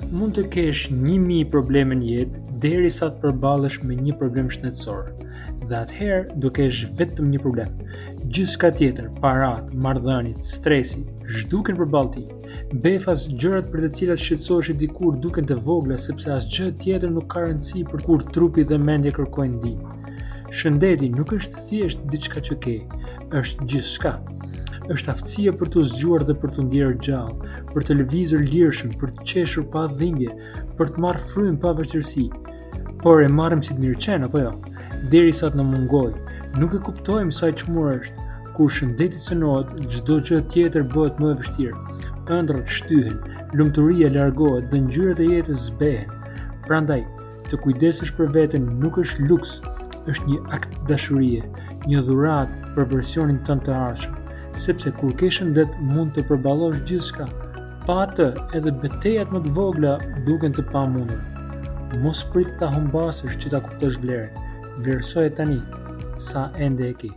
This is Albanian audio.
Mund të kesh 1000 probleme në jetë derisa të përballesh me një problem shëndetësor. Dhe atëherë do kesh vetëm një problem. Gjithçka tjetër, parat, marrëdhëniet, stresi, zhduken përballë ti. Befas, gjërat për të cilat shqetësohesh dikur duken të vogla sepse asgjë tjetër nuk ka rëndësi për kur trupi dhe mendja kërkojnë ndihmë. Shëndeti nuk është thjesht diçka që ke, është gjithçka. Është aftësia për të zgjuar dhe për të ndjerë gjallë, për të lëvizur lirshëm, për të qeshur pa dhimbje, për të marrë frymë pa vështirësi. Por e marrim si të mirëqen apo jo? Derisa të na mungoj, nuk e kuptojmë sa e çmuar është. Kur shëndeti cënohet, çdo gjë tjetër bëhet më e vështirë. Ëndrat shtyhen, lumturia largohet dhe ngjyrat e jetës zbehen. Prandaj, të kujdesesh për veten nuk është luks, është një akt dashurie, një dhuratë për versionin tënd të ardhshëm. Sepse kur ke shëndet mund të përballosh gjithçka. Pa atë, edhe betejat më të vogla duken të pamundur. Mos prit ta humbasësh që ta kuptosh vlerën. Vlerësoje tani sa ende e ke.